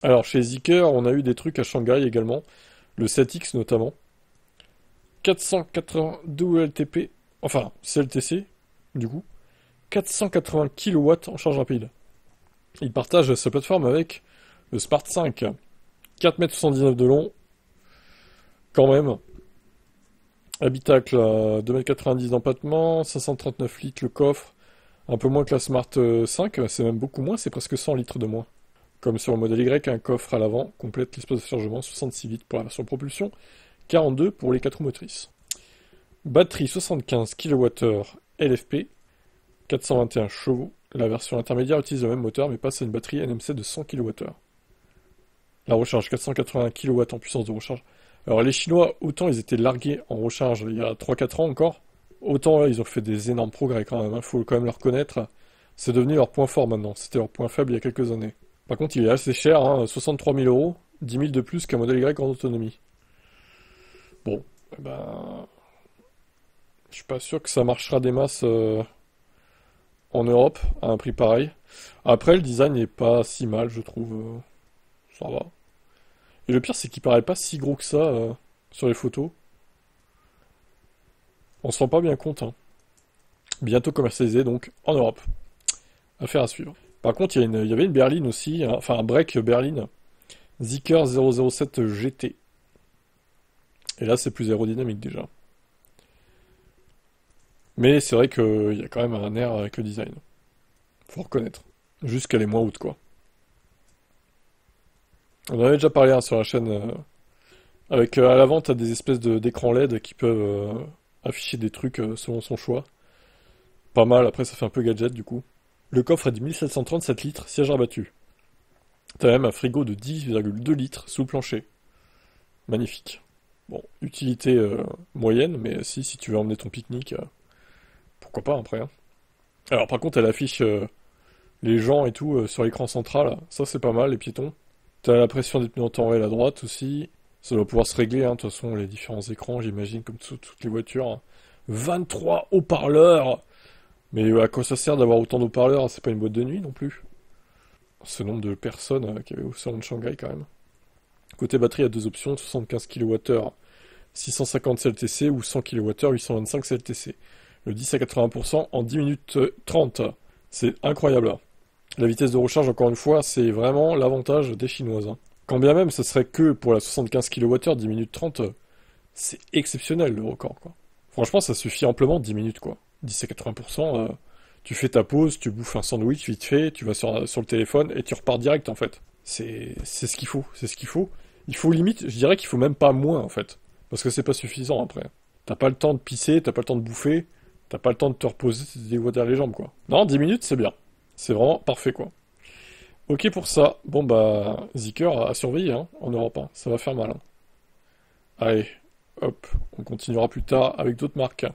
Alors, chez Zeekr, on a eu des trucs à Shanghai également. Le 7X notamment. 480 WLTP, enfin CLTC, du coup. 480 kW en charge rapide. Il partage sa plateforme avec le Smart 5. 4,79 m de long, quand même. Habitacle à 2,90 m d'empattement, 539 litres le coffre. Un peu moins que la Smart 5, c'est même beaucoup moins, c'est presque 100 litres de moins. Comme sur le modèle Y, un coffre à l'avant complète l'espace de chargement, 66 litres pour la version propulsion, 42 pour les 4 roues motrices. Batterie 75 kWh LFP, 421 chevaux. La version intermédiaire utilise le même moteur mais passe à une batterie NMC de 100 kWh. La recharge 480 kW en puissance de recharge. Alors les Chinois, autant ils étaient largués en recharge il y a 3-4 ans encore, autant là, ils ont fait des énormes progrès quand même, il faut quand même le reconnaître. C'est devenu leur point fort maintenant, c'était leur point faible il y a quelques années. Par contre il est assez cher, hein, 63 000 euros, 10 000 de plus qu'un modèle Y en autonomie. Bon, eh ben, je suis pas sûr que ça marchera des masses en Europe à un prix pareil. Après le design n'est pas si mal je trouve, ça va. Et le pire c'est qu'il paraît pas si gros que ça sur les photos. On se rend pas bien compte, hein. Bientôt commercialisé donc en Europe. Affaire à suivre. Par contre, il y avait une berline aussi, hein, enfin un break berline, Zeekr 007 GT. Et là, c'est plus aérodynamique déjà. Mais c'est vrai qu'il y a quand même un air avec le design. Faut reconnaître. Juste qu'elle est moins haute, quoi. On en avait déjà parlé hein, sur la chaîne. Avec à l'avant, t'as des espèces d'écrans LED qui peuvent afficher des trucs selon son choix. Pas mal, après ça fait un peu gadget du coup. Le coffre est de 1737 litres, siège rabattu. T'as même un frigo de 10,2 litres sous le plancher. Magnifique. Bon, utilité moyenne, mais si tu veux emmener ton pique-nique, pourquoi pas après, hein. Alors par contre, elle affiche les gens et tout sur l'écran central. Ça c'est pas mal, les piétons. T'as la pression des pneus en temps réel à droite aussi. Ça doit pouvoir se régler, hein, de toute façon, les différents écrans, j'imagine, comme toutes les voitures, hein. 23 haut-parleurs! Mais à quoi ça sert d'avoir autant de haut-parleurs? C'est pas une boîte de nuit non plus. Ce nombre de personnes qu'il y avait au salon de Shanghai quand même. Côté batterie, il y a deux options, 75 kWh 650 CLTC ou 100 kWh 825 CLTC. Le 10 à 80% en 10 minutes 30. C'est incroyable. La vitesse de recharge, encore une fois, c'est vraiment l'avantage des Chinoises, hein. Quand bien même ce serait que pour la 75 kWh 10 minutes 30, c'est exceptionnel le record, quoi. Franchement, ça suffit amplement 10 minutes, quoi. 10 à 80%, tu fais ta pause, tu bouffes un sandwich vite fait, tu vas sur le téléphone et tu repars direct, en fait. C'est ce qu'il faut, c'est ce qu'il faut. Il faut limite, je dirais qu'il faut même pas moins, en fait. Parce que c'est pas suffisant, après. T'as pas le temps de pisser, t'as pas le temps de bouffer, t'as pas le temps de te reposer, de te dégoûter les jambes, quoi. Non, 10 minutes, c'est bien. C'est vraiment parfait, quoi. Ok pour ça. Bon bah, Zeekr à surveiller hein, en Europe, hein. Ça va faire mal, hein. Allez, hop, on continuera plus tard avec d'autres marques.